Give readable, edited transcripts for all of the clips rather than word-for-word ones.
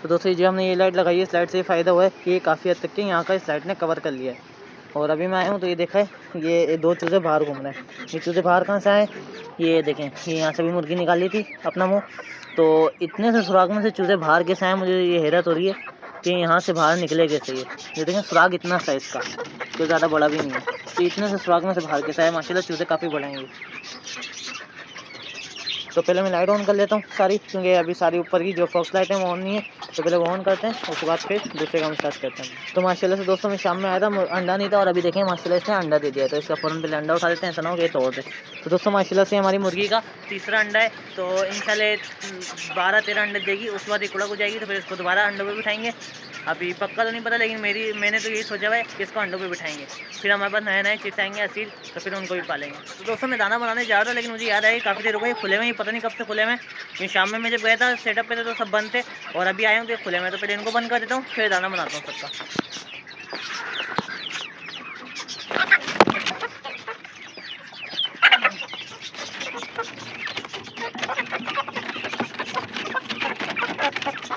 तो दोस्तों जो हमने ये लाइट लगाई है, इस लाइट से ये फ़ायदा हुआ है कि ये काफ़ी हद तक के यहाँ का इस लाइट ने कवर कर लिया है। और अभी मैं आया हूँ तो ये देखा है, ये दो चूज़े बाहर घूम रहे हैं। ये चूज़े बाहर कहाँ से आए, ये देखें, ये यहाँ से भी मुर्गी निकाल ली थी अपना मुँह। तो इतने से सुराग में से चूज़े बाहर कैसे आए, मुझे ये हैरत हो रही है कि यहाँ से बाहर निकले कैसे। ये देखें सुराग इतना सा इसका, तो ज़्यादा बड़ा भी नहीं है। तो इतने से सुराग में से बाहर कैसे आए, माशाल्लाह चूज़े काफ़ी बड़े हैं ये। तो पहले मैं लाइट ऑन कर लेता हूँ सारी, क्योंकि अभी सारी ऊपर की जो फॉक्स लाइट है वो ऑन नहीं है। तो पहले वो ऑन करते हैं, उसके बाद फिर दूसरे काम स्टार्ट करते हैं। तो माशाल्लाह से दोस्तों मैं शाम में आया था, अंडा नहीं था, और अभी देखें माशाल्लाह इसने अंडा दे दिया है। तो इसका फ़ौरन पहले अंडा उठा देते हैं, ऐसा ना हो कि तोड़ दे। तो दोस्तों माशाल्लाह से हमारी मुर्गी का तीसरा अंडा है। तो इंशाल्लाह 12-13 अंडे देगी, उसके बाद एक उड़क हो जाएगी। तो फिर इसको दोबारा अंडों पर बिठाएंगे। अभी पक्का तो नहीं पता, लेकिन मैंने तो यही सोचा हुआ है कि इसको अंडों पे बिठाएंगे। फिर हमारे पास नए चिट्स आएंगे असील, तो फिर उनको भी पालेंगे। तो दोस्तों मैं दाना बनाने जा रहा था, लेकिन मुझे याद आया काफ़ी देर हो गई खुले हुए, पता नहीं कब से खुले हुए। ये शाम में मैं जब गया था सेटअप पे थे तो सब बंद थे, और अभी आए हूँ तो खुले हुए। तो पहले इनको बंद कर देता हूँ, फिर दाना बनाता हूँ सबका।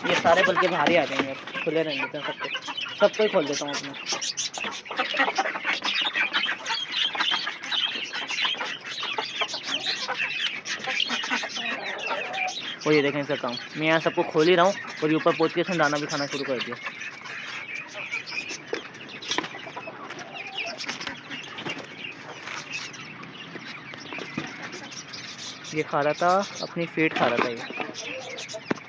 ये सारे बल्कि बाहर ही आ जाएंगे, खुले रहने देते हैं सबको ही खोल देता हूँ अपना। और ये देखें इसका काम, मैं यहाँ सबको खोल ही रहा हूँ, और ये ऊपर पहुँच के इसने दाना भी खाना शुरू कर दिया। ये खा रहा था, अपनी फीड खा रहा था ये।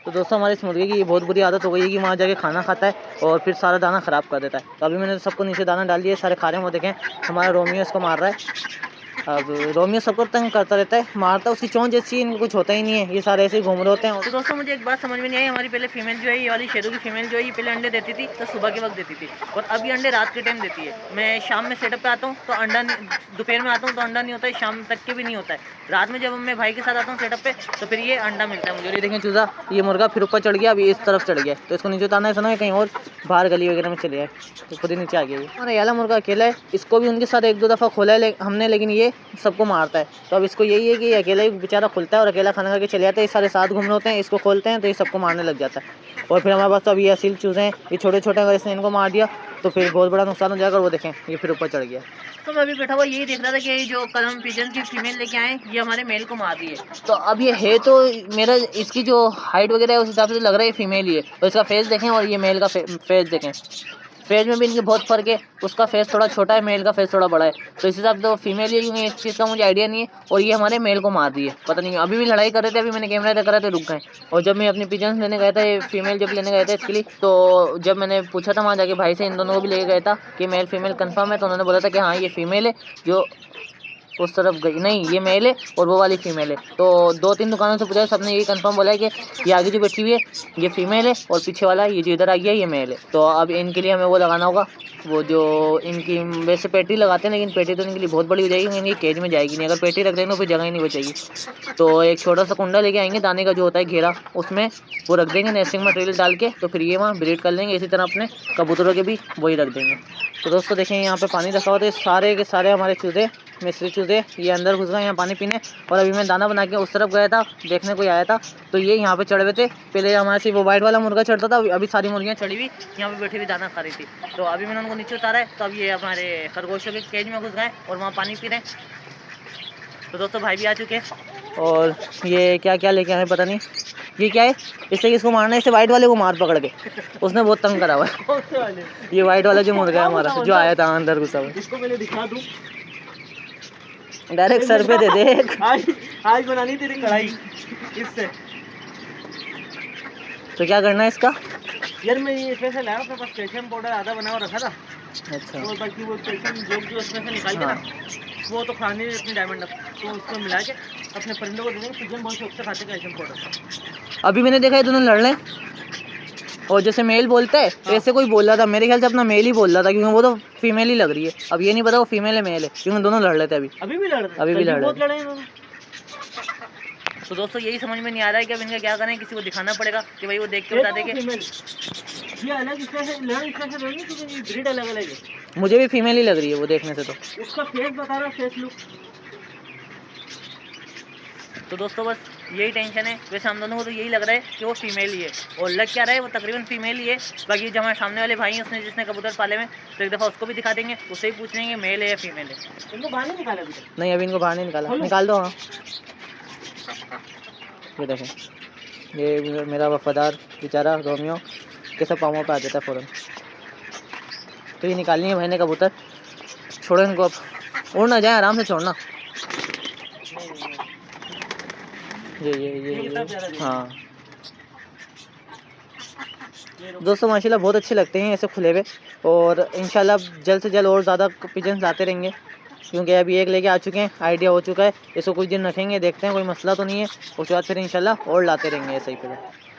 तो दोस्तों हमारे इस मुर्गे की ये बहुत बुरी आदत हो गई है कि वहाँ जाके खाना खाता है और फिर सारा दाना ख़राब कर देता है। तो अभी मैंने सबको नीचे दाना डाल दिया, सारे खा रहे हैं। वो देखें हमारा रोमियो इसको मार रहा है। अब रोमियो सबको तंग करता रहता है, मारता है, उसकी चोंच जैसी इनको कुछ होता ही नहीं है, ये सारे ऐसे ही घूम रहे होते हैं। तो दोस्तों मुझे एक बात समझ में नहीं आई, हमारी पहले फीमेल जो है, ये वाली शेरू की फीमेल जो है, ये पहले अंडे देती थी तो सुबह के वक्त देती थी, और अब ये अंडे रात के टाइम देती है। मैं शाम में सेटअप पे आता हूँ तो अंडा नहीं, दोपहर में आता हूँ तो अंडा नहीं होता है, शाम तक के भी नहीं होता है। रात में जब मैं भाई के साथ आता हूँ सेटअप पे तो फिर ये अंडा मिलता है मुझे। ये देखें चूज़ा, ये मुर्गा फिर ऊपर चढ़ गया, अभी इस तरफ चढ़ गया, तो इसको नीचे उतारना है, सुना है कहीं और बाहर गली वगैरह में चले जाए, तो खुद ही नीचे आ गया। ये हमारा याला मुर्गा अकेला है, इसको भी उनके साथ 1-2 दफ़ा खोला है हमने, लेकिन ये सबको मारता है। तो अब इसको यही है कि अकेला ही बेचारा खुलता है और अकेला खाना खा के चले जाते हैं। ये सारे साथ घूम रहे होते हैं, इसको खोलते हैं तो ये सबको मारने लग जाता है। और फिर हमारे पास तो अभी असील चूज़े हैं, ये छोटे छोटे, अगर इसने इनको मार दिया तो फिर बहुत बड़ा नुकसान हो जाएगा। वो देखें ये फिर ऊपर चढ़ गया। तो मैं अभी बैठा हुआ यही देख रहा था कि ये जो कलम पिजन की फीमेल लेके आए, ये हमारे मेल को मार रही है। तो अब ये है तो मेरा इसकी जो हाइट वगैरह है उस हिसाब से लग रहा है फीमेल ही है। तो इसका फेस देखें और ये मेल का फेस देखें, फेज में भी इनके बहुत फ़र्क है। उसका फेस थोड़ा छोटा है, मेल का फेस थोड़ा बड़ा है। तो इस हिसाब से तो फीमेल ही है, इस चीज़ का मुझे आइडिया नहीं है। और ये हमारे मेल को मार रही है, पता नहीं अभी भी लड़ाई कर रहे थे, अभी मैंने कैमरा देखा तो रुक गए। और जब मैं अपनी पिजन्स लेने गया था, ये फीमेल जब लेने गया था इसके लिए, तो जब मैंने पूछा था वहाँ जाके भाई से, इन दोनों को भी लेके गया था कि मेल फीमेल कंफर्म है, तो उन्होंने बोला था कि हाँ ये फीमेल है जो उस तरफ गई, नहीं ये मेल है और वो वाली फीमेल है। तो 2-3 दुकानों से पूछा, सबने यही कंफर्म बोला है कि ये आगे जो बैठी हुई है ये फीमेल है, और पीछे वाला ये जो इधर आ गया ये मेल है। तो अब इनके लिए हमें वो लगाना होगा, वो जो इनकी वैसे पेटी लगाते हैं, लेकिन पेटी तो इनके लिए बहुत बड़ी हो जाएगी, इनकी केज में जाएगी नहीं। अगर पेटी रख देंगे तो फिर जगह ही नहीं बचेगी। तो एक छोटा सा कुंडा लेके आएंगे दाने का जो होता है घेरा, उसमें वो रख देंगे नेस्टिंग मटेरियल डाल के, तो फिर ये वहाँ ब्रीड कर लेंगे। इसी तरह अपने कबूतरों के भी वही रख देंगे। तो दोस्तों देखें यहाँ पे पानी रखा हुआ था, सारे के सारे हमारे चूज़े, मिस्री चूज़े, ये अंदर घुस गए यहाँ पानी पीने। और अभी मैं दाना बना के उस तरफ गया था, देखने कोई आया था तो ये यहाँ पे चढ़े हुए थे। पहले हमारे से वो वाइट वाला मुर्गा चढ़ता था, अभी सारी मुर्गियाँ चढ़ी हुई यहाँ पे बैठी हुई दाना खा रही थी। तो अभी मैंने उनको नीचे उतारा है, तो अब ये हमारे खरगोशों के केज में घुस गए और वहाँ पानी पी रहे हैं। तो दोस्तों भाई भी आ चुके हैं, और ये क्या क्या लेके आए पता नहीं, ये क्या है, इससे किसको मारना है, इससे वाइट वाले को मार पकड़ के, उसने बहुत तंग करा हुआ है। ये वाइट वाला जो मुर्गा है हमारा जो आया था अंदर घुसा हुआ, इसको पहले दिखा दूं, डायरेक्ट सर पे दे दे। आज बनानी तेरी कढ़ाई इससे। तो क्या करना है इसका यार, मैं ये इसमें से लाया, अपने पास कैल्शियम पाउडर आधा बना हुआ रखा था। अच्छा, तो बाकी वो कैल्शियम जो इसमें से निकाल के ना, वो तो खाने अपनी डायमंड, तो उसको मिला के अपने परिंदों को देंगे। पिजन बहुत शौक से खाते कैल्शियम पाउडर। अभी मैंने देखा है दोनों लड़ रहे, और जैसे मेल बोलता है वैसे कोई बोल रहा था, मेरे ख्याल से अपना मेल ही बोल रहा था, क्योंकि वो तो फीमेल ही लग रही है। अब ये नहीं पता वो फीमेल है मेल है, क्योंकि दोनों लड़ रहे थे अभी भी लड़ रहे, अभी भी लड़ बहुत रहे लड़े हैं। तो दोस्तों यही समझ में नहीं आ रहा है कि अब इनका क्या करें, किसी को दिखाना पड़ेगा कि भाई वो देख के बता दे कि ये अलग इसमें से लड़, इसमें से लड़ नहीं, क्योंकि ब्रीड अलग अलग है। मुझे भी फीमेल ही लग रही है वो देखने से। तो उसका फेस बता रहा, फेस लुक। तो दोस्तों बस यही टेंशन है। वैसे हम दोनों को तो यही लग रहा है कि वो फीमेल ही है, और लग क्या रहा है वो तकरीबन फीमेल ही है। बाकी जो हमारे सामने वाले भाई हैं उसने जिसने कबूतर पाले में, तो एक दफ़ा उसको भी दिखा देंगे, उससे ही पूछ लेंगे मेल है या फीमेल है। इनको बाहर नहीं निकाला अभी तक? नहीं, अभी इनको बाहर नहीं निकाला, निकाल दो। हाँ, ये देखें, ये मेरा वफादार बेचारा रोमियो कैसे पाँवों पे आ जाता है फ़ौरन। तो ये निकालनी है भाई ने कबूतर, छोड़ो इनको, अब उड़ ना जाए, आराम से छोड़ना। ये हाँ दोस्तों, माशाल्लाह बहुत अच्छे लगते हैं ऐसे खुले हुए, और इंशाल्लाह जल्द से जल्द और ज़्यादा पिजन्स लाते रहेंगे, क्योंकि अभी एक लेके आ चुके हैं, आइडिया हो चुका है। इसको कुछ दिन रखेंगे, देखते हैं कोई मसला तो नहीं है, उसके बाद फिर इंशाल्लाह और लाते रहेंगे ऐसे ही फिर।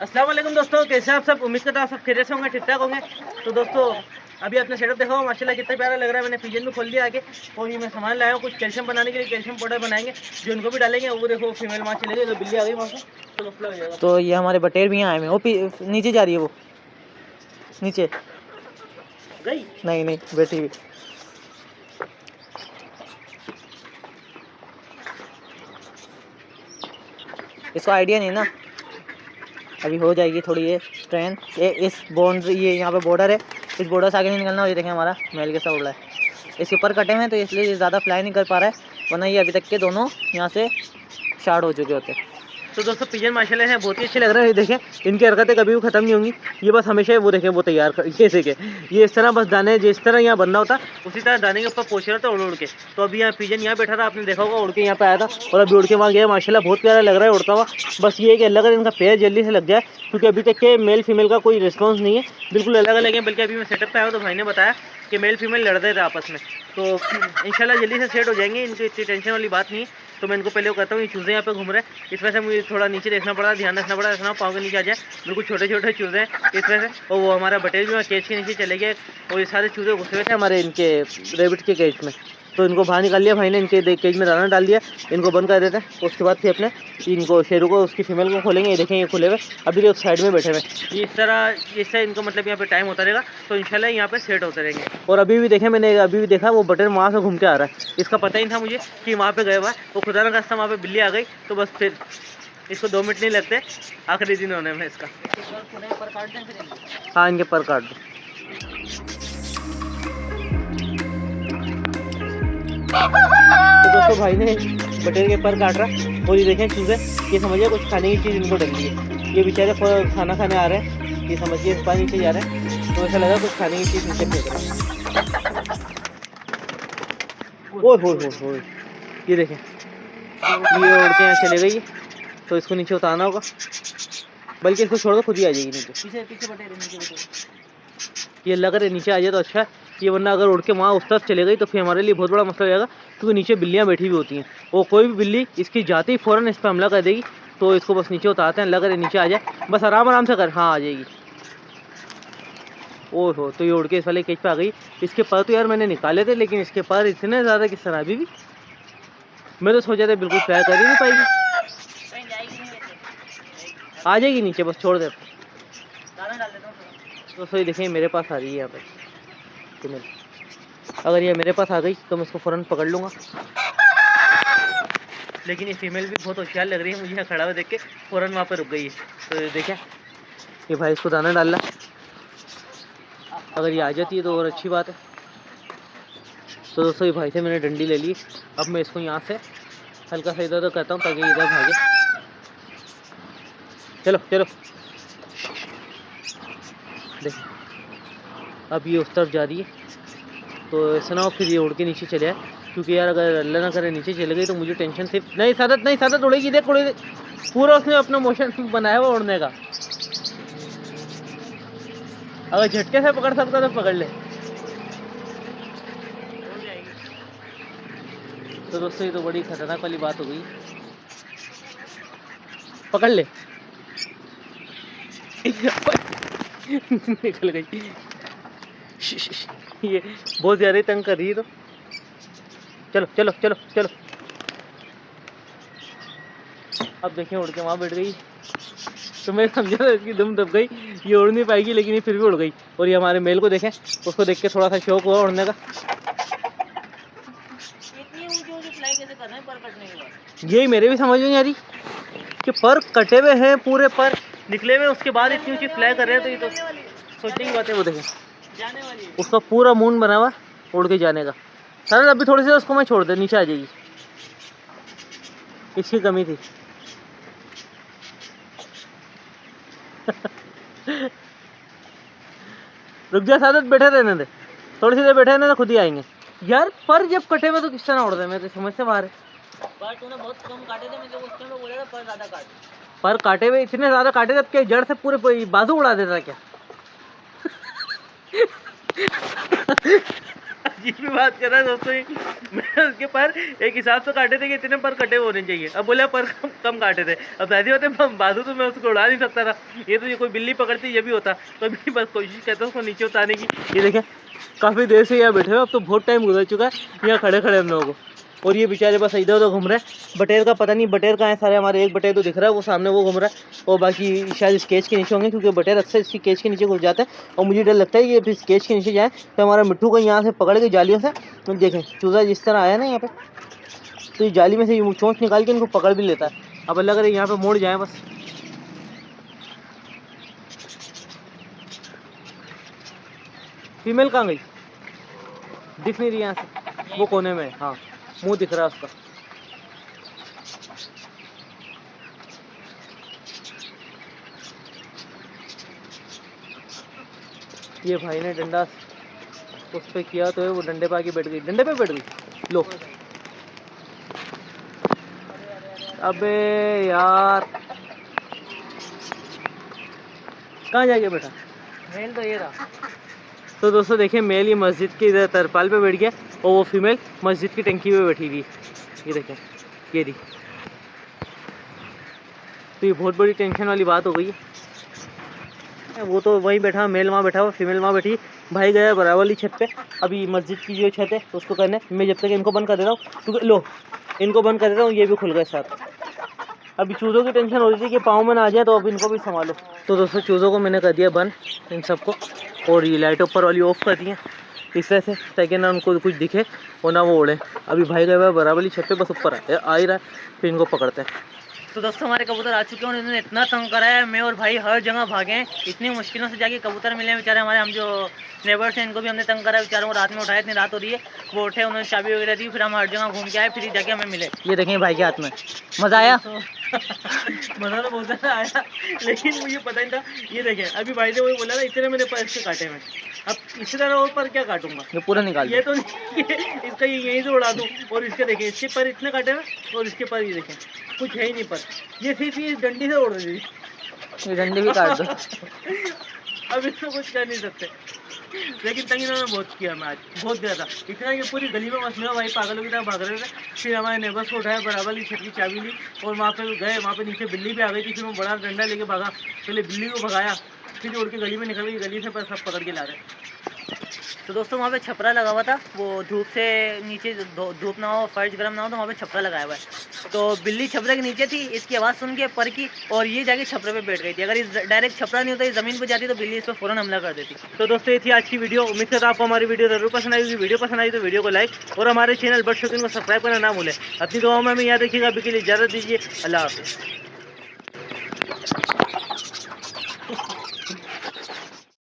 अस्सलाम वालेकुम दोस्तों, कैसे आप सब? उम्मीद करता हूँ सब खैरियत से होंगे, ठीक ठाक होंगे। तो दोस्तों अभी आपने सेटअप देखा हो, माशाल्लाह कितना प्यारा लग रहा है। मैंने पिजन भी खोल दिया आगे, और ये मैं सामान लाया हूँ कुछ कैल्शियम बनाने के लिए, कैल्शियम पाउडर बनाएंगे जो इनको भी डालेंगे। वो देखो फीमेल माँ चले गई, तो बिल्ली आ गई वहाँ से, तो मसला हो जाएगा। तो ये हमारे बटेर भी यहाँ आए हुए हैं, वो नीचे जा रही है, वो नीचे गई नहीं बैठी हुई। इसको आइडिया नहीं ना, अभी हो जाएगी थोड़ी ये ट्रेन। ये इस बाउंड्री, ये यहाँ पे बॉर्डर है, इस बॉर्डर से आगे नहीं निकलना। ये देखें हमारा मेल कैसा उड़ रहा है, इसके ऊपर कटे हुए हैं तो इसलिए ये ज़्यादा फ्लाई नहीं कर पा रहा है, वरना ये अभी तक के दोनों यहाँ से शार्ट हो चुके होते। तो दोस्तों पिजन माशाल्लाह है बहुत ही अच्छे लग रहे हैं। ये देखें इनकी हरकतें कभी भी ख़त्म नहीं होंगी, ये बस हमेशा वो देखें वो तैयार कर, ये देखें ये इस तरह बस दाने जिस तरह यहाँ बनना होता उसी तरह दाने के ऊपर पहुँच रहा था उड़ के। तो अभी यहाँ पिजन यहाँ बैठा था, आपने देखा होगा, उड़ के यहाँ पे आया था और अभी उड़ के वहाँ गया। माशाल्लाह बहुत प्यारा लग रहा है उड़ता हुआ। बस ये कि अल्लाह का इनका पैर जल्दी से लग जाए, क्योंकि अभी तक के मेल फीमेल का कोई रिस्पॉन्स नहीं है, बिल्कुल अलग अलग है। बल्कि अभी मैं सेटअप पे आया तो भाई ने बताया कि मेल फीमेल लड़ रहे थे आपस में, तो इंशाल्लाह जल्दी से सेट हो जाएंगे, इनको इतनी टेंशन वाली बात नहीं है। तो मैं इनको पहले वो कहता हूँ, ये चूज़े यहाँ पे घूम रहे हैं, इस वजह से मुझे थोड़ा नीचे देखना पड़ा, ध्यान रखना पड़ा, रखना पाँव के नीचे आ जाए, बिल्कुल छोटे छोटे चूज़े हैं इस वजह से। और वो हमारा बटेर भी वहाँ केज के नीचे चले गए, और ये सारे चूज़े घुसे हुए थे हमारे इनके रेबिट के केज में, तो इनको बाहर निकाल लिया भाई ने, इनके केज में दाना डाल दिया, इनको बंद कर देते हैं। उसके बाद फिर अपने इनको शेरों को, उसकी फीमेल को खोलेंगे। ये देखें ये खुले हुए, अभी तो साइड में बैठे हुए, ये इस तरह इससे इनको मतलब यहाँ पे टाइम होता रहेगा, तो इंशाल्लाह यहाँ पे सेट होते रहेंगे। और अभी भी देखें, मैंने अभी भी देखा वो बटेर वहाँ से घूम के आ रहा है, इसका पता ही नहीं था मुझे कि वहाँ पे गए हुआ है, वो खुदा ना खास्ता वहाँ पे बिल्ली आ गई, तो बस फिर इसको 2 मिनट नहीं लगते आखिरी दिन होने में इसका। हाँ, इनके पर काट दो। तो दोस्तों भाई ने बटेर के पर काट रहा, और ये देखें चूज़े, ये समझिए कुछ खाने की चीज़ इनको डल रही है। ये बेचारे खाना खाने आ रहे हैं, ये समझिए पानी नीचे जा रहे हैं, तो ऐसा लगा कुछ खाने की चीज़ नीचे फेंक रहे हैं। ओह ये देखें, ये उड़ के यहाँ चले गई, तो इसको नीचे उतारना होगा, बल्कि इसको छोड़ दो खुद ही आ जाएगी नीचे। पीछे बटेर ये अल्लाह करे नीचे आ जाए तो अच्छा है, ये वरना अगर उड़ के वहाँ उस तरफ चले गई तो फिर हमारे लिए बहुत बड़ा मसला हो जाएगा, क्योंकि नीचे बिल्लियाँ बैठी हुई होती हैं, और कोई भी बिल्ली इसकी जाते ही फ़ौरन इस पर हमला कर देगी। तो इसको बस नीचे उतारते हैं, अल्लाह करे नीचे आ जाए, बस आराम से कर, हाँ आ जाएगी। ओहो, तो ये उड़ के इस वाले केज पे आ गई। इसके पर तो यार मैंने निकाले थे, लेकिन इसके पर इतने ज़्यादा किस तरह अभी भी, मैं तो सोचा था बिल्कुल फ्लाई कर ही नहीं पाएगी। आ जाएगी नीचे, बस छोड़ दे। तो सही देखें मेरे पास आ रही है यहाँ पे फीमेल, अगर ये मेरे पास आ गई तो मैं इसको फ़ौरन पकड़ लूँगा। लेकिन ये फीमेल भी बहुत होशियार लग रही है मुझे, यहाँ खड़ा हुआ देख के फ़ौरन वहाँ पे रुक गई है। तो देखें ये भाई इसको दाना डाल रहा, अगर ये आ जाती है तो और अच्छी बात है। तो दोस्तों ये भाई से मैंने डंडी ले ली, अब मैं इसको यहाँ से हल्का सा इधर करता हूँ ताकि इधर भागे। चलो चलो, देख अब ये उस तरफ जा रही है, तो ऐसा ना हो फिर ये उड़ के नीचे चले आए, क्योंकि यार अगर अल्लाह ना करे नीचे चले गई तो मुझे टेंशन सिर्फ नहीं सादत उड़ेगी। देख उड़े, पूरा उसने अपना मोशन बनाया हुआ उड़ने का, अगर झटके से पकड़ सकता तो पकड़ ले। तो दोस्तों ये तो बड़ी खतरनाक वाली बात हो गई, पकड़ ले। निकल गई, ये बहुत ज़्यादा तंग कर रही है। तो चलो चलो चलो चलो, अब देखें उड़ के वहाँ बैठ गई, तो मैं समझा था इसकी दम दब गई, ये उड़ नहीं पाएगी, लेकिन ये फिर भी उड़ गई। और ये हमारे मेल को देखें, उसको देख के थोड़ा सा शौक हुआ उड़ने का। यही मेरे भी समझ में नहीं आ रही, कि पर कटे हुए हैं पूरे, पर निकले हुए, उसके बाद इतनी ऊंची फ्लाई कर रहे हैं, तो ये तो सोचने की बात है। वो देखें जाने वाली है। उसका पूरा मून बना हुआ उड़ के जाने का। सर अभी थोड़ी सी उसको मैं छोड़ दे, नीचे आ जाएगी, इसकी कमी थी। रुक जा सादत, बैठे रहने दे, थोड़ी सी देर बैठे रहने दे, खुद ही आएंगे यार। पर जब कटे हुए तो किस तरह उड़ रहे, मैं तो समझ से बाहर है। पर तूने बहुत कम काटे थे, मतलब उस टाइम पे बोला था पर ज़्यादा काटे। पर काटे हुए इतने ज्यादा काटे थे, अब क्या जड़ से पूरे बाजू उड़ा देता क्या? अजीब भी बात कर रहा है दोस्तों। मैं उसके पर एक हिसाब से काटे थे कि इतने पर कटे होने चाहिए, अब बोले पर कम काटे थे। अब ऐसे होते बाजू तो मैं उसको उड़ा नहीं सकता था, ये तो ये कोई बिल्ली पकड़ती ये भी होता। तो अभी बस कोशिश करता हूँ उसको नीचे उतारने की। ये देखें काफ़ी देर से यहाँ बैठे हुए, अब तो बहुत टाइम गुजर चुका है यहाँ खड़े खड़े हम लोगों को, और ये बेचारे बस इधर उधर घूम रहे हैं। बटेर का पता नहीं बटेर कहाँ है सारे, हमारे एक बटेर तो दिख रहा है वो सामने वो घूम रहा है, और बाकी शायद इस केज के नीचे होंगे, क्योंकि बटेर अक्सर इसकी केज के नीचे घुस जाते हैं, और मुझे डर लगता है कि इस केज के नीचे जाए तो हमारा मिट्टू को यहाँ से पकड़ के जालियों से, तो देखें चूज़ा जिस तरह आया ना यहाँ पे, तो इस जाली में से चोंच निकाल के इनको पकड़ भी लेता है। अब अल्लाह करे यहाँ पे मोड़ जाए बस। फीमेल कहाँ गई, दिख नहीं रही यहाँ से, वो कोने में, हाँ मुंह दिख रहा है उसका। ये भाई ने डंडा उस पे किया तो है, वो डंडे पे आके बैठ गई, डंडे पे बैठ गई। लो अबे यार कहाँ जाके बैठा? मेल तो ये रहा। तो दोस्तों देखें मेल ये मस्जिद के इधर तरपाल पे बैठ गया, और वो फीमेल मस्जिद की टंकी पे बैठी हुई। ये देखें ये रही। तो ये बहुत बड़ी टेंशन वाली बात हो गई है। वो तो वहीं बैठा, मेल वहाँ बैठा हुआ, फीमेल वहाँ बैठी। भाई गया बराबर वाली छत पे, अभी मस्जिद की जो छत है उसको करने। मैं जब तक इनको बंद कर देता हूँ, क्योंकि लो इनको बंद कर देता हूँ, ये भी खुल गए साथ। अभी चूज़ों की टेंशन हो रही थी कि पाँव में ना आ जाए, तो अब इनको भी संभालो। तो दोस्तों चूज़ों को मैंने कर दिया बंद इन सबको, और ये लाइट ऊपर वाली ऑफ कर दी है इस तरह से, ताकि ना उनको कुछ दिखे और ना वो उड़े। अभी भाई गए बराबर वाली छत पे, बस ऊपर आ ही रहा है, फिर इनको पकड़ते हैं। तो दोस्तों हमारे कबूतर आ चुके हैं, और इन्होंने इतना तंग करा है, मैं और भाई हर जगह भागे हैं, इतनी मुश्किलों से जाके कबूतर मिले हैं बेचारे हमारे। हम जो नेबर्स हैं इनको भी हमने तंग करा है बेचारों को, रात में उठाए, इतनी रात हो रही है, वो उठे, उन्होंने चाबी वगैरह दी, फिर हम हर जगह घूम के आए, फिर जाके हमें मिले। ये देखें भाई के हाथ में, मज़ा आया। मज़ा तो बहुत ज़्यादा आया, लेकिन मुझे पता नहीं था। ये देखें अभी भाई ने वही बोला था, इतने मैंने पर इसके काटे में, अब इसी तरह और पर क्या काटूंगा, ये पूरा निकाल ये तो नहीं इसका यहीं से उड़ा दूँ। और इसके देखें इसके पर इतने काटे ना, और इसके पर ये देखें कुछ है ही नहीं पर, ये सिर्फ ये डंडी से उड़ रही है। ये डंडे भी काट दो। अब इसको कुछ कर नहीं सकते, लेकिन तंग इन्होंने बहुत किया। मैं आज बहुत गया था, इतना कि पूरी गली में बस मेरा भाई पागलों की तरह भाग रहे थे। फिर हमारे नेबर्स को उठाया, बराबर की छत की चाबी ली, और वहाँ पे गए, वहाँ पे नीचे बिल्ली भी आ गई थी। फिर मैं बड़ा डंडा लेके भागा, पहले बिल्ली को भगाया, फिर उड़ के गली में निकल गई, गली से पर सब पकड़ के ला रहे। तो दोस्तों वहाँ पे छपरा लगा हुआ था, वो धूप से नीचे धूप ना हो, फर्श गर्म ना हो, तो वहाँ पे छपरा लगाया हुआ है। तो बिल्ली छपरे के नीचे थी, इसकी आवाज़ सुन के पर की, और ये जाके छपरे पे बैठ गई थी। अगर इस डायरेक्ट छपरा नहीं होता, इस ज़मीन पे जाती, तो बिल्ली इस पर फ़ौरन हमला कर देती। तो दोस्तों ये थी आज की वीडियो। उम्मीद करता हूँ आपको हमारी वीडियो जरूर पसंद आई होगी। वीडियो पसंद आई तो वीडियो को लाइक, और हमारे चैनल बर्ड शौकीन को सब्सक्राइब करना ना भूलें। अपनी दुआओं में हमें याद रखिएगा। अभी के लिए इजाज़त दीजिए, अल्लाह हाफ़िज़।